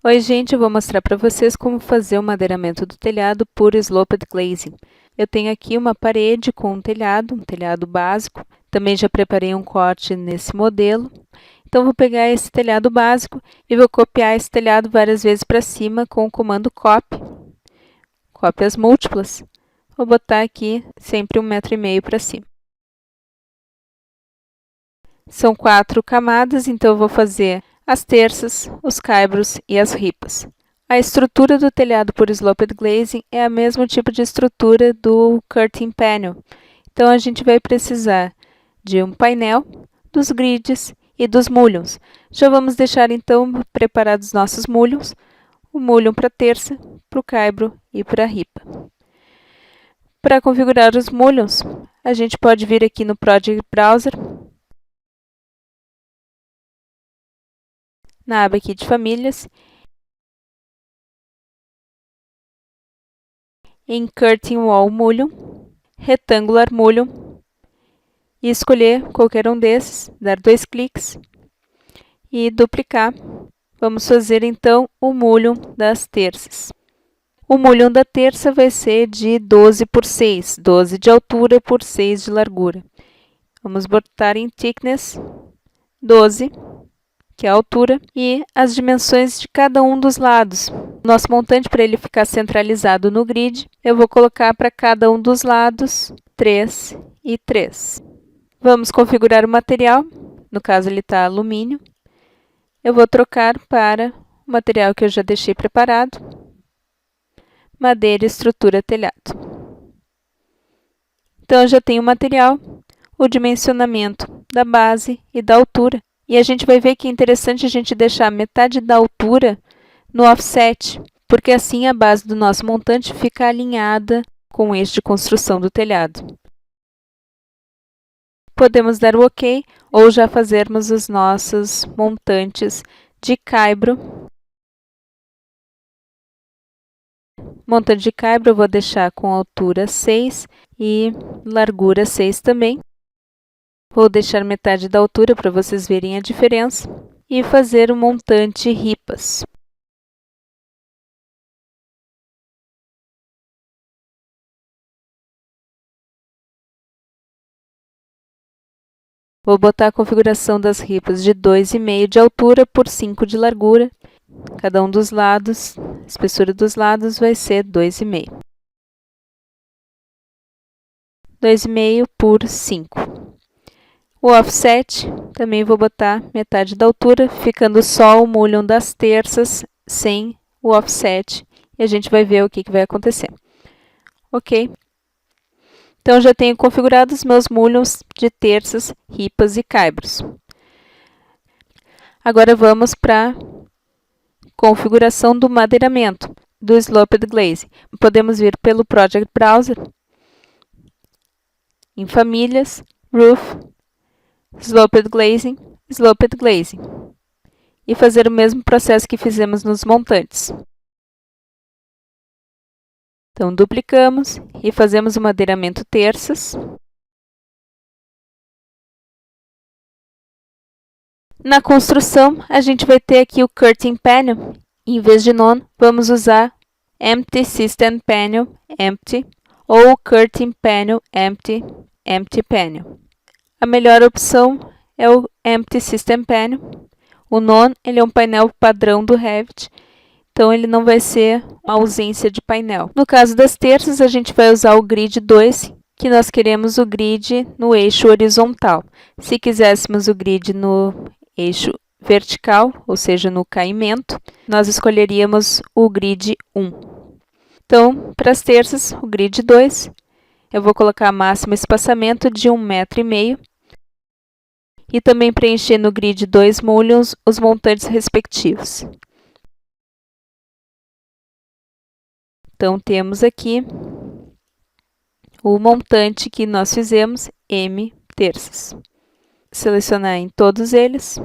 Oi gente, eu vou mostrar para vocês como fazer o madeiramento do telhado por sloped glazing. Eu tenho aqui uma parede com um telhado básico. Também já preparei um corte nesse modelo. Então vou pegar esse telhado básico e vou copiar esse telhado várias vezes para cima com o comando copy. Cópias múltiplas. Vou botar aqui sempre 1,5 m para cima. São 4 camadas, então eu vou fazer as terças, os caibros e as ripas. A estrutura do telhado por sloped glazing é o mesmo tipo de estrutura do curtain panel. Então a gente vai precisar de um painel, dos grids e dos mullions. Já vamos deixar então preparados nossos mullions. O mullion para a terça, para o caibro e para a ripa. Para configurar os mullions, a gente pode vir aqui no Project Browser, na aba aqui de famílias, em Curtain Wall Mullion, Rectangular Mullion, e escolher qualquer um desses, dar 2 cliques e duplicar. Vamos fazer então o mullion das terças. O mullion da terça vai ser de 12 por 6, 12 de altura por 6 de largura. Vamos botar em thickness 12, que é a altura, e as dimensões de cada um dos lados. Nosso montante, para ele ficar centralizado no grid, eu vou colocar para cada um dos lados 3 e 3. Vamos configurar o material, no caso ele está alumínio. Eu vou trocar para o material que eu já deixei preparado, madeira estrutura telhado. Então eu já tenho o material, o dimensionamento da base e da altura. E a gente vai ver que é interessante a gente deixar metade da altura no offset, porque assim a base do nosso montante fica alinhada com o eixo de construção do telhado. Podemos dar o OK ou já fazermos os nossos montantes de caibro. Montante de caibro eu vou deixar com altura 6 e largura 6 também. Vou deixar metade da altura para vocês verem a diferença. E fazer o montante ripas. Vou botar a configuração das ripas de 2,5 de altura por 5 de largura. Cada um dos lados, a espessura dos lados vai ser 2,5. 2,5 por 5. O offset, também vou botar metade da altura, ficando só o mullion das terças, sem o offset. E a gente vai ver o que vai acontecer. Ok? Então, já tenho configurado os meus mullions de terças, ripas e caibros. Agora vamos para a configuração do madeiramento, do sloped glazing. Podemos vir pelo Project Browser, em famílias, Roof, sloped glazing, e fazer o mesmo processo que fizemos nos montantes. Então, duplicamos e fazemos o madeiramento terças. Na construção, a gente vai ter aqui o Curtain Panel. Em vez de None, vamos usar Empty System Panel, Empty, ou Curtain Panel, Empty, Empty Panel. A melhor opção é o Empty System Panel. O None, ele é um painel padrão do Revit, então ele não vai ser uma ausência de painel. No caso das terças, a gente vai usar o Grid 2, que nós queremos o grid no eixo horizontal. Se quiséssemos o grid no eixo vertical, ou seja, no caimento, nós escolheríamos o grid 1. Então, para as terças, o grid 2, eu vou colocar máximo espaçamento de 1,5 m. E também preencher no grid 2 mullions os montantes respectivos. Então, temos aqui o montante que nós fizemos, M terças. Selecionar em todos eles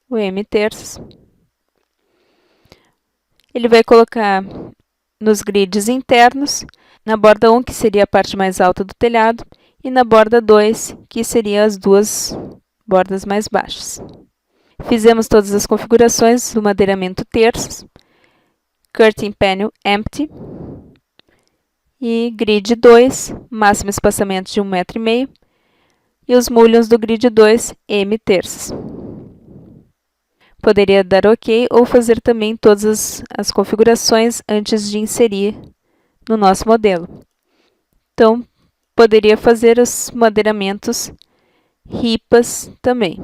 o M terças. Ele vai colocar nos grids internos, na borda 1, que seria a parte mais alta do telhado, e na borda 2, que seriam as duas bordas mais baixas. Fizemos todas as configurações do madeiramento terços, Curtain Panel Empty, e Grid 2, máximo espaçamento de 1,5 m, e os mullions do Grid 2, M terços. Poderia dar OK ou fazer também todas as configurações antes de inserir no nosso modelo. Então, poderia fazer os madeiramentos ripas também.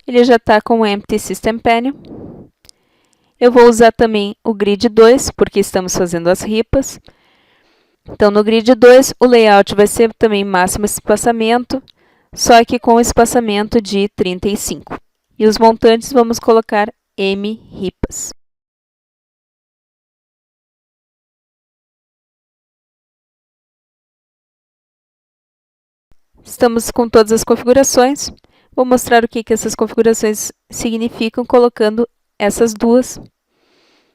Ele já está com o Empty System Panel. Eu vou usar também o Grid 2, porque estamos fazendo as ripas. Então, no Grid 2, o layout vai ser também máximo espaçamento, só que com espaçamento de 35. E os montantes vamos colocar M ripas. Estamos com todas as configurações. Vou mostrar o que essas configurações significam colocando essas duas,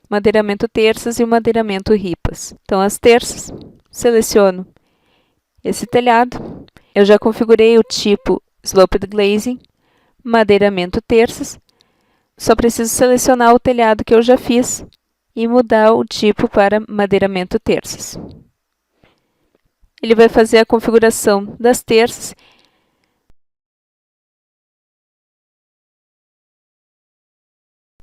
madeiramento terças e o madeiramento ripas. Então, as terças, seleciono esse telhado. Eu já configurei o tipo Sloped Glazing, madeiramento terças. Só preciso selecionar o telhado que eu já fiz e mudar o tipo para madeiramento terças. Ele vai fazer a configuração das terças.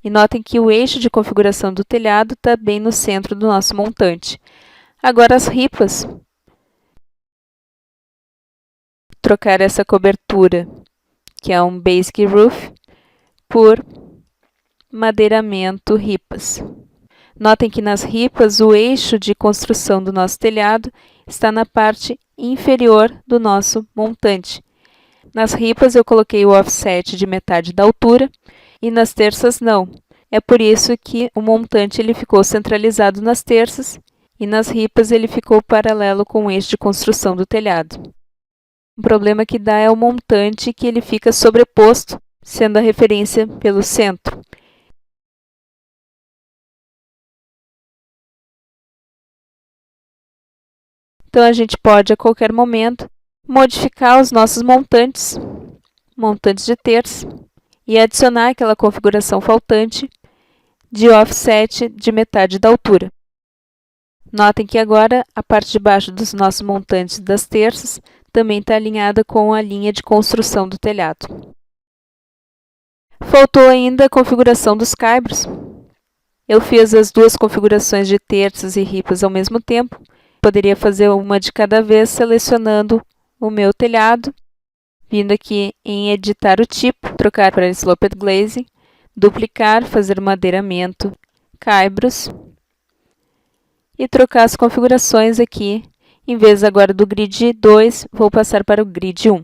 E notem que o eixo de configuração do telhado está bem no centro do nosso montante. Agora as ripas. Trocar essa cobertura, que é um Basic Roof, por madeiramento ripas. Notem que nas ripas o eixo de construção do nosso telhado está na parte inferior do nosso montante. Nas ripas eu coloquei o offset de metade da altura e nas terças não. É por isso que o montante ele ficou centralizado nas terças e nas ripas ele ficou paralelo com o eixo de construção do telhado. O problema que dá é o montante que ele fica sobreposto, sendo a referência pelo centro. Então, a gente pode, a qualquer momento, modificar os nossos montantes de terças, e adicionar aquela configuração faltante de offset de metade da altura. Notem que agora a parte de baixo dos nossos montantes das terças também está alinhada com a linha de construção do telhado. Faltou ainda a configuração dos caibros. Eu fiz as duas configurações de terças e ripas ao mesmo tempo. Poderia fazer uma de cada vez, selecionando o meu telhado, vindo aqui em editar o tipo, trocar para Sloped Glazing, duplicar, fazer madeiramento, caibros, e trocar as configurações aqui. Em vez agora do Grid 2, vou passar para o Grid 1.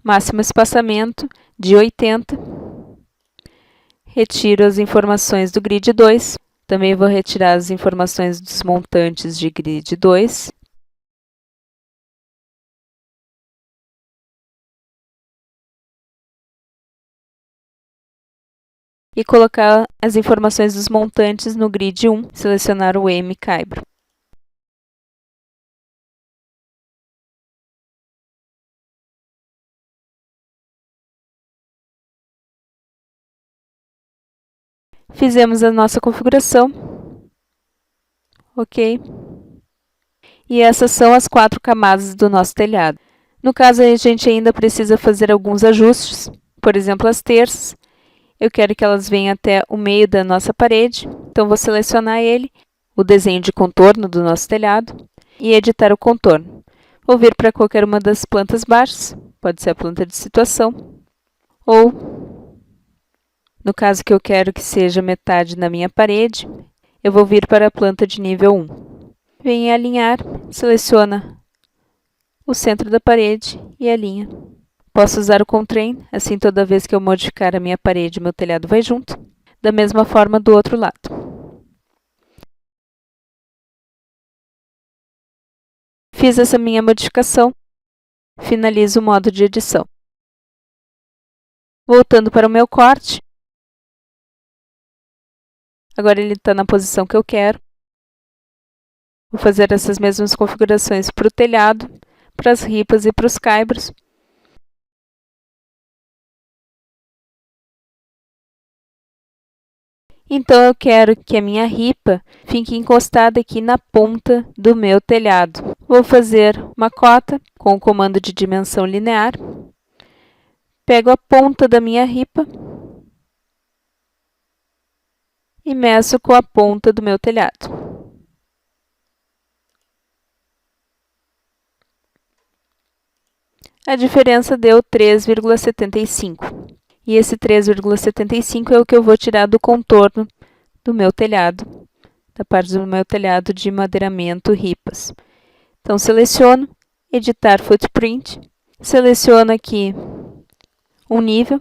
Máximo espaçamento de 80. Retiro as informações do Grid 2. Também vou retirar as informações dos montantes de Grid 2. E colocar as informações dos montantes no Grid 1, selecionar o M caibro. Fizemos a nossa configuração. Ok. E essas são as 4 camadas do nosso telhado. No caso, a gente ainda precisa fazer alguns ajustes. Por exemplo, as terças. Eu quero que elas venham até o meio da nossa parede. Então, vou selecionar ele, o desenho de contorno do nosso telhado, e editar o contorno. Vou vir para qualquer uma das plantas baixas. Pode ser a planta de situação. Ou, no caso que eu quero que seja metade na minha parede, eu vou vir para a planta de nível 1. Vem em alinhar, seleciona o centro da parede e alinha. Posso usar o Constrain, assim toda vez que eu modificar a minha parede, meu telhado vai junto. Da mesma forma do outro lado. Fiz essa minha modificação, finalizo o modo de edição. Voltando para o meu corte, Agora ele está na posição que eu quero. Vou fazer essas mesmas configurações para o telhado, para as ripas e para os caibros. Então, eu quero que a minha ripa fique encostada aqui na ponta do meu telhado. Vou fazer uma cota com o comando de dimensão linear. Pego a ponta da minha ripa e meço com a ponta do meu telhado. A diferença deu 3,75. E esse 3,75 é o que eu vou tirar do contorno do meu telhado, da parte do meu telhado de madeiramento ripas. Então, seleciono, editar footprint, seleciono aqui um nível.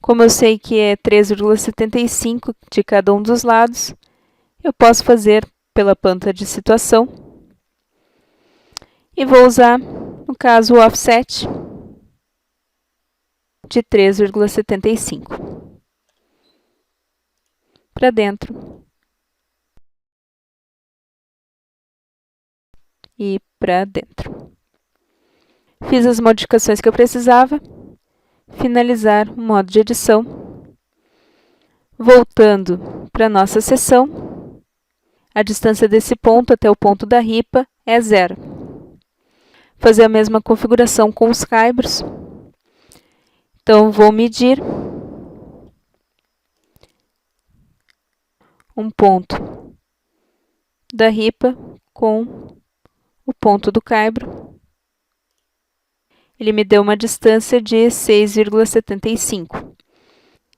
Como eu sei que é 3,75 de cada um dos lados, eu posso fazer pela planta de situação. E vou usar, no caso, o offset de 3,75 para dentro e para dentro. Fiz as modificações que eu precisava. Finalizar o modo de edição. Voltando para a nossa seção, a distância desse ponto até o ponto da ripa é 0. Fazer a mesma configuração com os caibros. Então, vou medir um ponto da ripa com o ponto do caibro. Ele me deu uma distância de 6,75.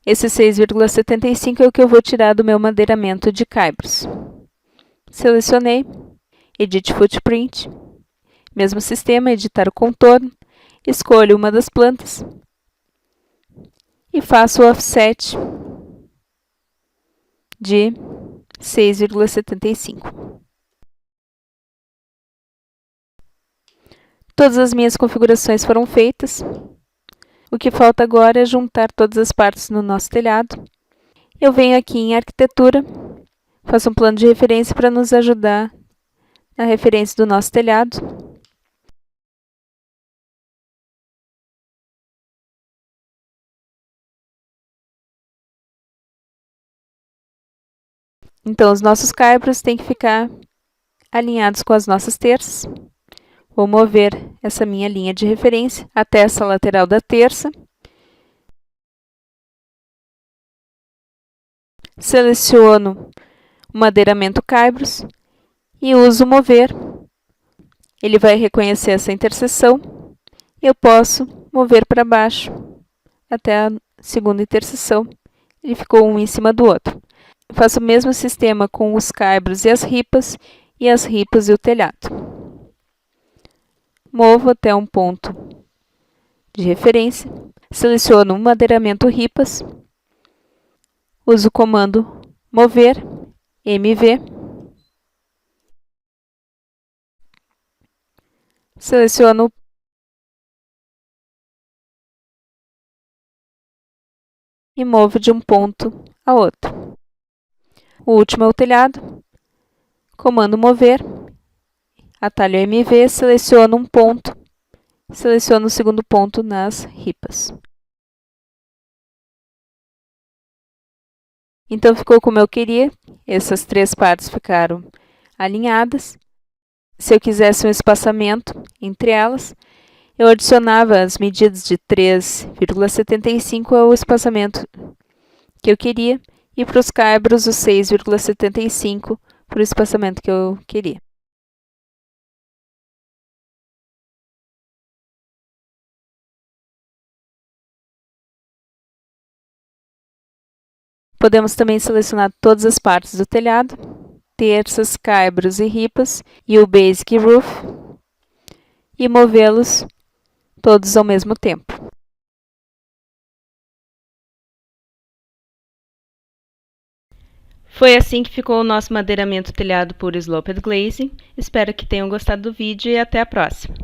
Esse 6,75 é o que eu vou tirar do meu madeiramento de caibros. Selecionei, Edit Footprint, mesmo sistema, editar o contorno, escolho uma das plantas e faço o offset de 6,75. Todas as minhas configurações foram feitas. O que falta agora é juntar todas as partes no nosso telhado. Eu venho aqui em Arquitetura, faço um plano de referência para nos ajudar na referência do nosso telhado. Então, os nossos caibros têm que ficar alinhados com as nossas terças. Vou mover essa minha linha de referência até essa lateral da terça. Seleciono o madeiramento caibros e uso mover. Ele vai reconhecer essa interseção e eu posso mover para baixo até a segunda interseção. Ele ficou um em cima do outro. Faço o mesmo sistema com os caibros e as ripas e o telhado. Movo até um ponto de referência, seleciono o madeiramento ripas, uso o comando mover, MV, seleciono e movo de um ponto a outro. O último é o telhado, comando mover, atalho MV, seleciono um ponto, seleciono o segundo ponto nas ripas. Então, ficou como eu queria, essas três partes ficaram alinhadas. Se eu quisesse um espaçamento entre elas, eu adicionava as medidas de 3,75 ao espaçamento que eu queria, e para os caibros, o 6,75 para o espaçamento que eu queria. Podemos também selecionar todas as partes do telhado, terças, caibros e ripas, e o Basic Roof, e movê-los todos ao mesmo tempo. Foi assim que ficou o nosso madeiramento telhado por Sloped Glazing. Espero que tenham gostado do vídeo e até a próxima!